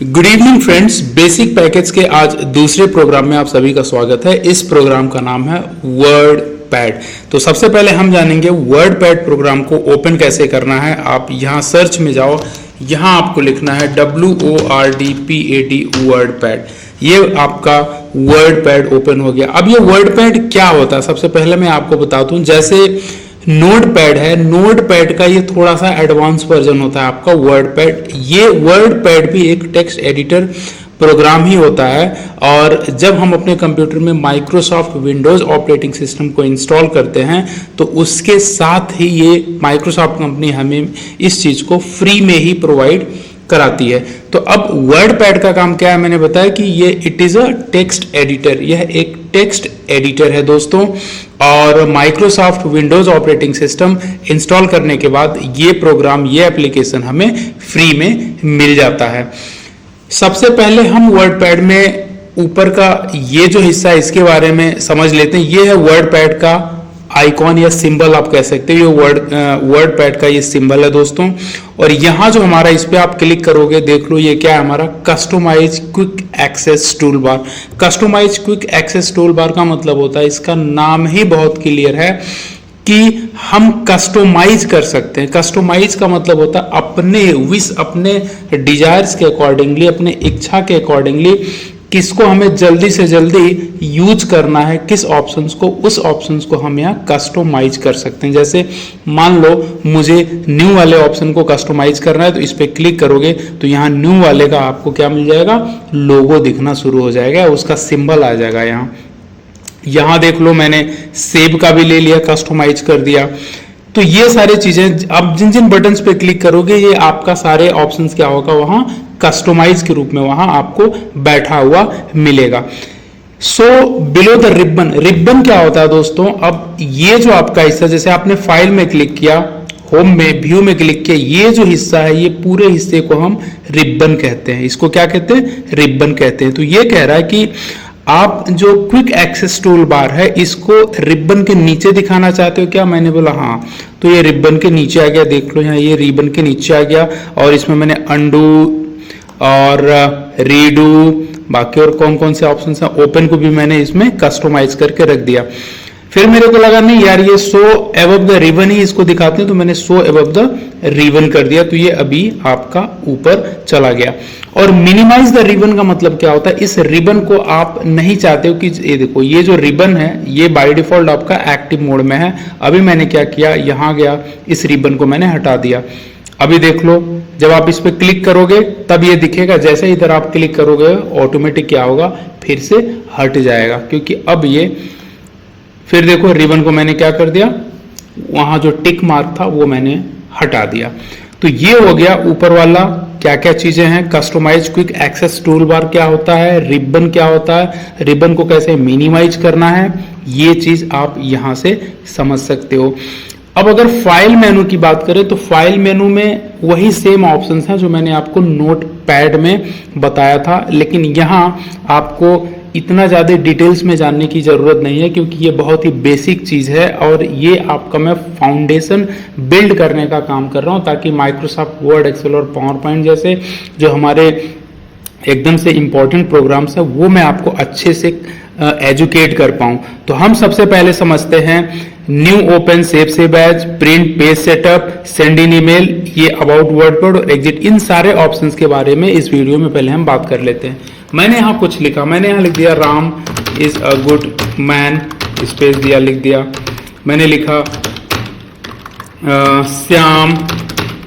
Good evening friends, basic package के आज दूसरे प्रोग्राम में आप सभी का स्वागत है। इस प्रोग्राम का नाम है वर्ड पैड। तो सबसे पहले हम जानेंगे वर्ड पैड प्रोग्राम को ओपन कैसे करना है। आप यहाँ सर्च में जाओ, यहाँ आपको लिखना है WORDPAD वर्ड पैड। ये आपका वर्ड पैड ओपन हो गया। अब ये वर्ड पैड क्या होता है, सबसे पहले मैं आपको बता दूं। जैसे नोट पैड है, नोट पैड का ये थोड़ा सा एडवांस वर्जन होता है आपका वर्ड पैड। ये वर्ड पैड भी एक टेक्स्ट एडिटर प्रोग्राम ही होता है, और जब हम अपने कंप्यूटर में माइक्रोसॉफ्ट विंडोज ऑपरेटिंग सिस्टम को इंस्टॉल करते हैं तो उसके साथ ही ये माइक्रोसॉफ्ट कंपनी हमें इस चीज को फ्री में ही प्रोवाइड कराती है। तो अब वर्ड पैड का काम क्या है, मैंने बताया कि ये it is a text editor. यह एक टेक्स्ट एडिटर है दोस्तों, और Microsoft Windows operating system install करने के बाद ये प्रोग्राम, ये एप्लीकेशन हमें फ्री में मिल जाता है। सबसे पहले हम वर्ड पैड में ऊपर का ये जो हिस्सा है इसके बारे में समझ लेते हैं। ये है वर्ड पैड का आइकॉन या सिंबल आप कह सकते हो। ये वर्ड पैड का ये सिंबल है दोस्तों, और यहाँ जो हमारा, इस पे आप क्लिक करोगे, देख लो ये क्या है हमारा customize quick access tool bar. Customize quick access tool bar का मतलब होता है, इसका नाम ही बहुत क्लियर है कि हम कस्टमाइज कर सकते हैं। कस्टमाइज का मतलब होता है अपने विश, अपने डिजायर्स के अकॉर्डिंगली, अपने इच्छा के अकॉर्डिंगली किसको हमें जल्दी से जल्दी यूज करना है, किस ऑप्शंस को, उस ऑप्शंस को हम यहाँ कस्टमाइज कर सकते हैं। जैसे मान लो मुझे न्यू वाले ऑप्शन को कस्टमाइज करना है, तो इस पे क्लिक करोगे तो यहाँ न्यू वाले का आपको क्या मिल जाएगा, लोगो दिखना शुरू हो जाएगा, उसका सिंबल आ जाएगा। यहाँ देख लो मैंने सेव का भी ले लिया, कस्टमाइज कर दिया। तो ये सारी चीजें अब जिन जिन बटन्स पे क्लिक करोगे ये आपका सारे ऑप्शंस क्या होगा, वहां कस्टमाइज के रूप में वहां आपको बैठा हुआ मिलेगा। So below the ribbon, ribbon क्या होता है दोस्तों। अब ये जो आपका हिस्सा, जैसे आपने फाइल में क्लिक किया, होम में, व्यू में क्लिक किया, ये जो हिस्सा है, ये पूरे हिस्से को हम रिबन कहते हैं। इसको क्या कहते हैं, रिबन कहते हैं। तो ये कह रहा है कि आप जो क्विक एक्सेस टूल बार है इसको रिबन के नीचे दिखाना चाहते हो क्या। मैंने बोला हाँ, तो ये रिबन के नीचे आ गया। देख लो यहाँ ये रिबन के नीचे आ गया, और इसमें मैंने अंडू और रीडू, बाकी और कौन कौन से ऑप्शन है, ओपन को भी मैंने इसमें कस्टमाइज करके रख दिया। फिर मेरे को लगा नहीं यार, ये शो अबव द रिबन ही इसको दिखाते हैं, तो मैंने शो अबव द रिबन कर दिया। तो ये अभी आपका ऊपर चला गया। और मिनिमाइज द रिबन का मतलब क्या होता है, इस रिबन को आप नहीं चाहते हो कि ये देखो, ये जो रिबन है ये बाय डिफॉल्ट आपका एक्टिव मोड में है। अभी मैंने क्या किया, यहाँ गया, इस रिबन को मैंने हटा दिया। अभी देख लो, जब आप इस पे क्लिक करोगे तब ये दिखेगा। जैसे ही इधर आप क्लिक करोगे ऑटोमेटिक क्या होगा, फिर से हट जाएगा, क्योंकि अब ये, फिर देखो रिबन को मैंने क्या कर दिया, वहां जो टिक मार्क था वो मैंने हटा दिया। तो ये हो गया ऊपर वाला। क्या क्या चीजें हैं, customize quick access tool bar क्या होता है, रिबन क्या होता है, रिबन को कैसे मिनिमाइज करना है, ये चीज आप यहां से समझ सकते हो। अब अगर फाइल मेनू की बात करें तो फाइल मेनू में वही सेम ऑप्शंस हैं जो मैंने आपको नोट पैड में बताया था, लेकिन यहाँ आपको इतना ज्यादा डिटेल्स में जानने की जरूरत नहीं है, क्योंकि ये बहुत ही बेसिक चीज है, और ये आपका मैं फाउंडेशन बिल्ड करने का काम कर रहा हूं, ताकि माइक्रोसॉफ्ट वर्ड, एक्सेल और पावर पॉइंट जैसे जो हमारे एकदम से इंपॉर्टेंट प्रोग्राम्स है वो मैं आपको अच्छे से एजुकेट कर पाऊं। तो हम सबसे पहले समझते हैं new, open, save as, print, page setup, send in email, ये अबाउट वर्ड पैड और एग्जिट, इन सारे ऑप्शंस के बारे में इस वीडियो में पहले हम बात कर लेते हैं। मैंने यहाँ कुछ लिखा, मैंने यहाँ लिख दिया Ram is a good man, space दिया, लिख दिया। मैंने लिखा Shyam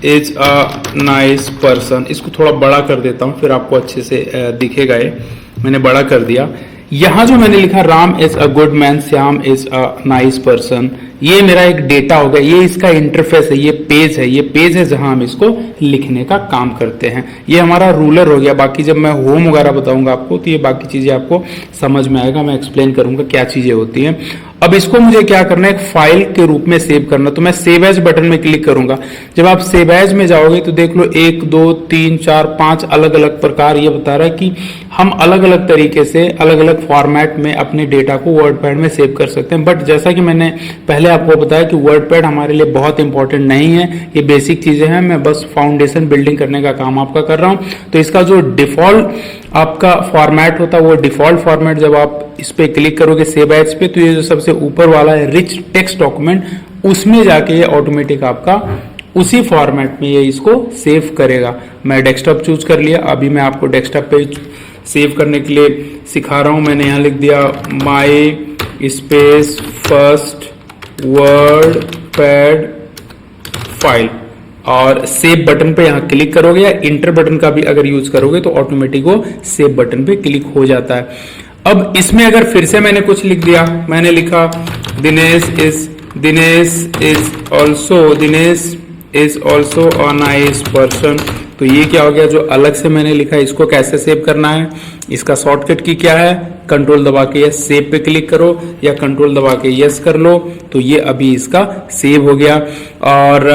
is a nice person. इसको थोड़ा बड़ा कर देता हूँ, फिर आपको अच्छे से दिखेगा। ये मैंने बड़ा कर दिया। यहां जो मैंने लिखा Ram is a good man, Shyam is a nice person, ये मेरा एक डेटा हो गया। ये इसका इंटरफेस है, ये पेज है जहां हम इसको लिखने का काम करते हैं। ये हमारा रूलर हो गया। बाकी जब मैं होम वगैरह बताऊंगा आपको तो ये बाकी चीजें आपको समझ में आएगा, मैं एक्सप्लेन करूंगा क्या चीजें होती हैं। अब इसको मुझे क्या करना है, एक फाइल के रूप में सेव करना। तो मैं सेव एज बटन में क्लिक करूंगा। जब आप सेव एज में जाओगे तो देख लो 1 2 3 4 5 अलग अलग प्रकार ये बता रहा है कि हम अलग अलग तरीके से अलग अलग फॉर्मेट में अपने डेटा को वर्ड पैड में सेव कर सकते हैं। बट जैसा कि मैंने पहले पहले आपको बताया कि वर्डपैड हमारे लिए बहुत इंपॉर्टेंट नहीं है, ये बेसिक चीजें हैं, मैं बस फाउंडेशन बिल्डिंग करने का काम आपका कर रहा हूं। तो इसका जो डिफॉल्ट आपका फॉर्मेट होता है वो डिफॉल्ट फॉर्मेट, जब आप इस पे क्लिक करोगे सेव एज पे, तो ये जो सबसे ऊपर वाला है रिच टेक्स्ट डॉक्यूमेंट, उसमें जाके ये ऑटोमेटिक आपका उसी फॉर्मेट में ये इसको सेव करेगा। मैं डेस्कटॉप चूज कर लिया, अभी मैं आपको डेस्कटॉप पे सेव करने के लिए सिखा रहा हूं। मैंने यहाँ लिख दिया माई स्पेस फर्स्ट वर्डपैड फाइल और सेव बटन पे यहाँ क्लिक करोगे, या इंटर बटन का भी अगर यूज करोगे तो ऑटोमेटिक वो सेव बटन पे क्लिक हो जाता है। अब इसमें अगर फिर से मैंने कुछ लिख दिया, मैंने लिखा Dinesh is also a nice person, तो ये क्या हो गया, जो अलग से मैंने लिखा इसको कैसे सेव करना है, इसका शॉर्टकट की क्या है, कंट्रोल दबा के यस सेव पे क्लिक करो या कंट्रोल दबा के यस कर लो, तो ये अभी इसका सेव हो गया। और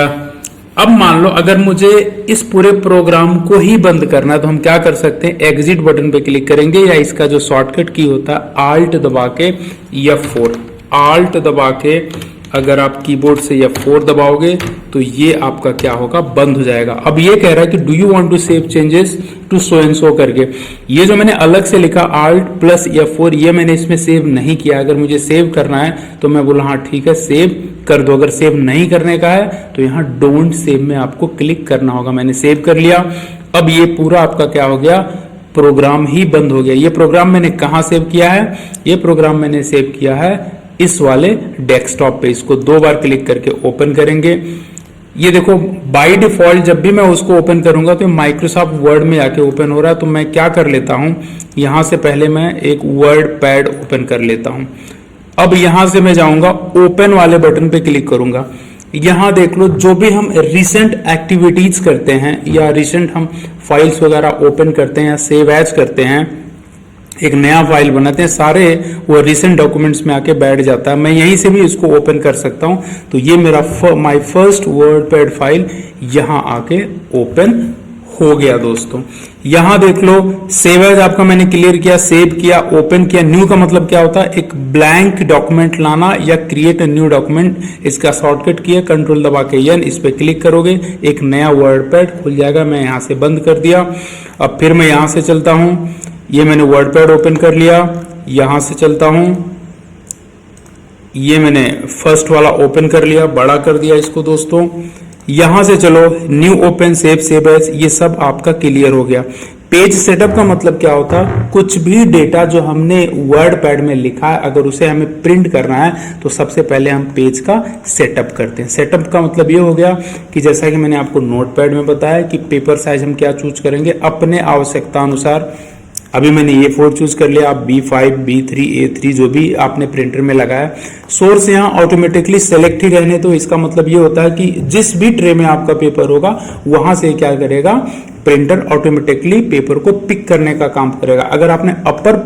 अब मान लो अगर मुझे इस पूरे प्रोग्राम को ही बंद करना है तो हम क्या कर सकते हैं, एग्जिट बटन पे क्लिक करेंगे, या इसका जो शॉर्टकट की होता है आल्ट दबा के F4, आल्ट दबा के अगर आप कीबोर्ड से F4 दबाओगे तो ये आपका क्या होगा, बंद हो जाएगा। अब ये कह रहा है कि do you want to save changes to so and so करके, ये जो मैंने अलग से लिखा आल्ट प्लस F4, ये मैंने इसमें सेव नहीं किया। अगर मुझे सेव करना है तो मैं बोला हाँ ठीक है सेव कर दो, अगर सेव नहीं करने का है तो यहाँ डोंट सेव में आपको क्लिक करना होगा। मैंने सेव कर लिया। अब ये पूरा आपका क्या हो गया, प्रोग्राम ही बंद हो गया। ये प्रोग्राम मैंने कहाँ सेव किया है, ये प्रोग्राम मैंने सेव किया है इस वाले डेस्कटॉप पे। इसको 2 बार क्लिक करके ओपन करेंगे। ये देखो बाय डिफॉल्ट जब भी मैं उसको ओपन करूंगा तो माइक्रोसॉफ्ट वर्ड में आके ओपन हो रहा है। तो मैं क्या कर लेता हूं, यहां से पहले मैं एक वर्ड पैड ओपन कर लेता हूं। अब यहां से मैं जाऊंगा ओपन वाले बटन पे क्लिक करूंगा। यहां देख लो जो भी हम रिसेंट एक्टिविटीज करते हैं या रिसेंट हम फाइल्स वगैरह ओपन करते हैं या सेव एज करते हैं, एक नया फाइल बनाते हैं, सारे वो रिसेंट डॉक्यूमेंट्स में आके बैठ जाता है। मैं यहीं से भी इसको ओपन कर सकता हूं। तो ये मेरा माय फर्स्ट वर्डपैड फाइल यहां आके ओपन हो गया दोस्तों। यहां देख लो सेव एज आपका मैंने क्लियर किया, सेव किया, ओपन किया। न्यू का मतलब क्या होता है, एक ब्लैंक डॉक्यूमेंट लाना या क्रिएट अ न्यू डॉक्यूमेंट। इसका शॉर्टकट किया, कंट्रोल दबा के एन, इस पे क्लिक करोगे एक नया वर्डपैड खुल जाएगा। मैं यहां से बंद कर दिया। अब फिर मैं यहां से चलता हूं, ये मैंने वर्डपैड ओपन कर लिया, यहां से चलता हूं, ये मैंने फर्स्ट वाला ओपन कर लिया, बड़ा कर दिया इसको दोस्तों। यहां से चलो न्यू ओपन सेव एज, ये सब आपका क्लियर हो गया। पेज सेटअप का मतलब क्या होता है, कुछ भी डेटा जो हमने वर्डपैड में लिखा है अगर उसे हमें प्रिंट करना है तो सबसे पहले हम पेज का सेटअप करते हैं। सेटअप का मतलब ये हो गया कि जैसा कि मैंने आपको नोटपैड में बताया कि पेपर साइज हम क्या चूज करेंगे अपने आवश्यकता अनुसार। अभी मैंने A4 चूज कर लिया, आप B5, B3, A3 जो भी आपने प्रिंटर में लगाया। सोर्स यहाँ ऑटोमेटिकली सेलेक्ट ही रहने, तो इसका मतलब ये होता है कि जिस भी ट्रे में आपका पेपर होगा वहां से क्या करेगा, प्रिंटर ऑटोमेटिकली पेपर को पिक करने का काम करेगा। अगर आपने अपर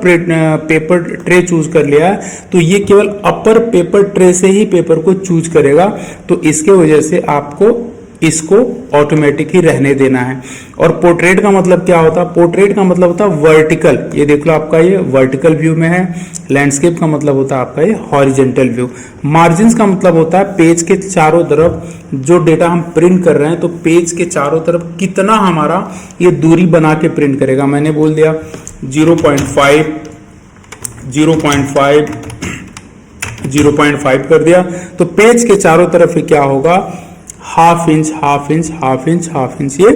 पेपर ट्रे चूज कर लिया है तो ये केवल अपर पेपर ट्रे से ही पेपर को चूज करेगा, तो इसके वजह से आपको इसको ऑटोमेटिक ही रहने देना है। और पोर्ट्रेट का मतलब क्या होता है, पोर्ट्रेट का मतलब होता है वर्टिकल। ये देख लो आपका ये वर्टिकल व्यू में है। लैंडस्केप का मतलब होता है आपका ये हॉरिजेंटल व्यू। मार्जिन्स का मतलब होता है पेज के चारों तरफ जो डेटा हम प्रिंट कर रहे हैं तो पेज के चारों तरफ कितना हमारा ये दूरी बना के प्रिंट करेगा। मैंने बोल दिया 0.5 0.5 कर दिया, तो पेज के चारों तरफ क्या होगा, हाफ इंच ये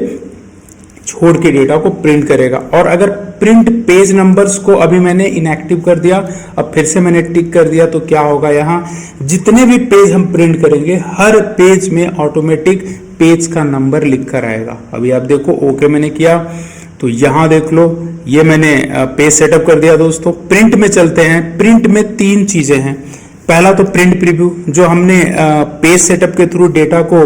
छोड़ के डेटा को प्रिंट करेगा। और अगर प्रिंट पेज नंबर्स को अभी मैंने इनएक्टिव कर दिया, अब फिर से मैंने टिक कर दिया, तो क्या होगा, यहाँ जितने भी पेज हम प्रिंट करेंगे हर पेज में ऑटोमेटिक पेज का नंबर लिख कर आएगा। अभी आप देखो ओके मैंने किया, तो यहां देख लो ये मैंने पेज सेटअप कर दिया दोस्तों। प्रिंट में चलते हैं। प्रिंट में 3 चीजें हैं। पहला तो प्रिंट प्रीव्यू, जो हमने पेज सेटअप के थ्रू डेटा को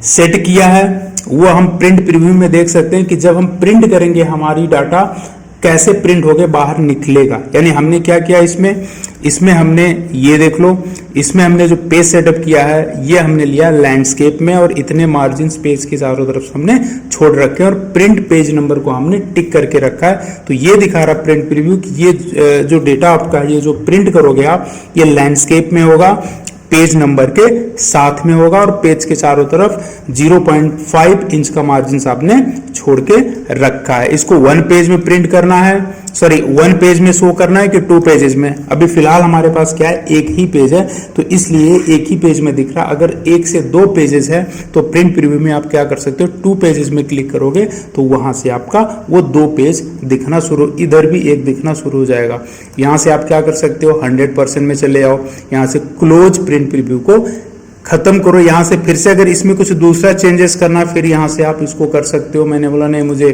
सेट किया है वो हम प्रिंट प्रीव्यू में देख सकते हैं कि जब हम प्रिंट करेंगे हमारी डाटा कैसे प्रिंट होके बाहर निकलेगा। यानी हमने क्या किया इसमें हमने ये देख लो, इसमें हमने जो पेज सेटअप किया है ये हमने लिया लैंडस्केप में, और इतने मार्जिन पेज के चारों तरफ हमने छोड़ रखे हैं और प्रिंट पेज नंबर को हमने टिक करके रखा है। तो ये दिखा रहा प्रिंट प्रीव्यू कि ये जो डेटा आपका ये जो प्रिंट करोगे आप ये लैंडस्केप में होगा, पेज नंबर के साथ में होगा और पेज के चारों तरफ 0.5 इंच का मार्जिन आपने छोड़ के रखा है। इसको 1 पेज में प्रिंट करना है, सॉरी 1 पेज में शो करना है कि 2 पेजेस में। अभी फिलहाल हमारे पास क्या है, एक ही पेज है, तो इसलिए एक ही पेज में दिख रहा। अगर 1 से 2 पेजेस है तो प्रिंट प्रीव्यू में आप क्या कर सकते हो, 2 पेजेस में क्लिक करोगे तो वहां से आपका वो 2 पेज दिखना शुरू, इधर भी एक दिखना शुरू हो जाएगा। यहां से आप क्या कर सकते हो, 100% में चले जाओ, यहां से क्लोज प्रिंट प्रीव्यू को खत्म करो। यहां से फिर से अगर इसमें कुछ दूसरा चेंजेस करना है फिर यहां से आप इसको कर सकते हो। मैंने बोला नहीं मुझे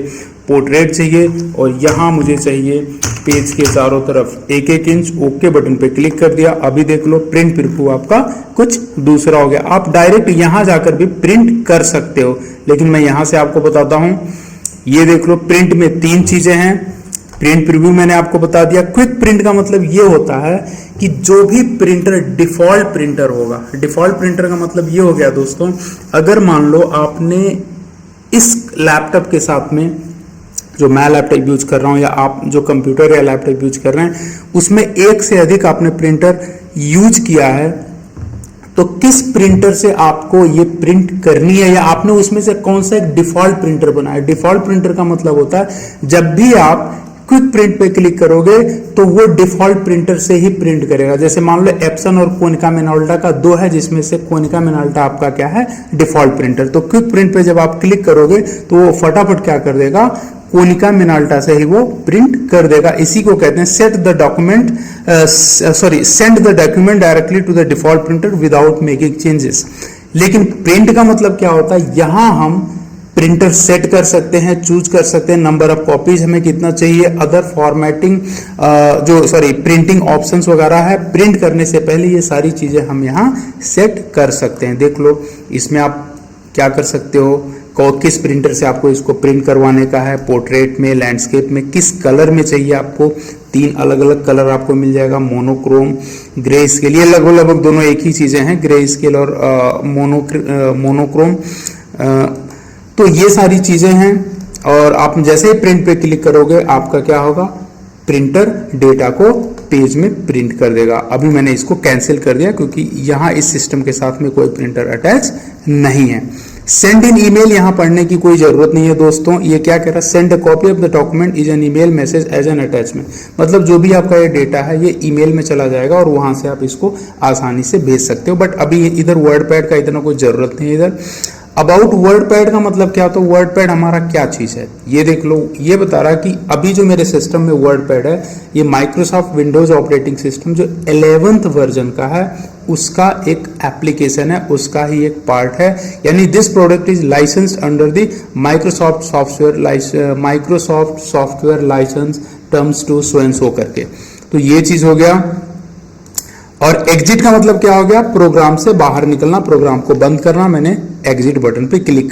पोर्ट्रेट चाहिए और यहां मुझे चाहिए पेज के चारों तरफ 1-1 इंच। ओके बटन पे क्लिक कर दिया। अभी देख लो प्रिंट प्रीव्यू आपका कुछ दूसरा हो गया। आप डायरेक्ट यहां जाकर भी प्रिंट कर सकते हो, लेकिन मैं यहां से आपको बताता हूं। ये देख लो प्रिंट में 3 चीजें हैं। प्रिंट प्रीव्यू मैंने आपको बता दिया। क्विक प्रिंट का मतलब ये होता है कि जो भी प्रिंटर डिफॉल्ट प्रिंटर होगा, डिफॉल्ट प्रिंटर का मतलब ये हो गया दोस्तों, अगर मान लो आपने इस लैपटॉप के साथ में, जो मैं लैपटॉप यूज कर रहा हूं या आप जो कंप्यूटर या लैपटॉप यूज कर रहे हैं, उसमें एक से अधिक आपने प्रिंटर यूज किया है, तो किस प्रिंटर से आपको ये प्रिंट करनी है या आपने उसमें से कौन सा एक डिफॉल्ट प्रिंटर बनाया। डिफॉल्ट प्रिंटर का मतलब होता है जब भी आप क्विक प्रिंट पे क्लिक करोगे तो वो डिफॉल्ट प्रिंटर से ही प्रिंट करेगा। जैसे मान लो एप्सन और कोनिका मिनोल्टा का 2 है, जिसमें से कोनिका मिनोल्टा आपका क्या है, डिफॉल्ट प्रिंटर। तो क्विक प्रिंट पे जब आप क्लिक करोगे तो वो फटाफट क्या कर देगा, कोनिका मिनोल्टा से ही वो प्रिंट कर देगा। इसी को कहते हैं send the document directly to the default printer without making changes. लेकिन प्रिंट का मतलब क्या होता है, यहां हम प्रिंटर सेट कर सकते हैं, चूज कर सकते हैं नंबर ऑफ कॉपीज हमें कितना चाहिए, अदर फॉर्मेटिंग प्रिंटिंग ऑप्शंस वगैरह है। प्रिंट करने से पहले ये सारी चीजें हम यहाँ सेट कर सकते हैं। देख लो इसमें आप क्या कर सकते हो, किस प्रिंटर से आपको इसको प्रिंट करवाने का है, पोर्ट्रेट में, लैंडस्केप में, किस कलर में चाहिए आपको। 3 अलग अलग कलर आपको मिल जाएगा, मोनोक्रोम, ग्रे स्केल। ये लगभग दोनों एक ही चीजें हैं, ग्रे स्केल और मोनोक्रोम। तो ये सारी चीजें हैं और आप जैसे ही प्रिंट पे क्लिक करोगे आपका क्या होगा, प्रिंटर डेटा को पेज में प्रिंट कर देगा। अभी मैंने इसको कैंसिल कर दिया क्योंकि यहाँ इस सिस्टम के साथ में कोई प्रिंटर अटैच नहीं है। सेंड इन ईमेल यहाँ पढ़ने की कोई जरूरत नहीं है दोस्तों। ये क्या कह रहा है, send a copy of the document is an email message as an attachment. मतलब जो भी आपका ये डेटा है ये ईमेल में चला जाएगा और वहां से आप इसको आसानी से भेज सकते हो। बट अभी इधर वर्ड पैड का इतना कोई जरूरत नहीं है। इधर अबाउट वर्ड पैड का मतलब क्या, तो वर्ड पैड हमारा क्या चीज है ये देख लो। ये बता रहा है कि अभी जो मेरे सिस्टम में वर्ड पैड है ये माइक्रोसॉफ्ट विंडोज ऑपरेटिंग सिस्टम जो 11th वर्जन का है उसका एक एप्लीकेशन है, उसका ही एक पार्ट है। यानी this product is licensed under the Microsoft software license terms to so and so करके। तो ये चीज हो गया। और एग्जिट का मतलब क्या हो गया, प्रोग्राम से बाहर निकलना, प्रोग्राम को बंद करना। मैंने एग्जिट बटन पे क्लिक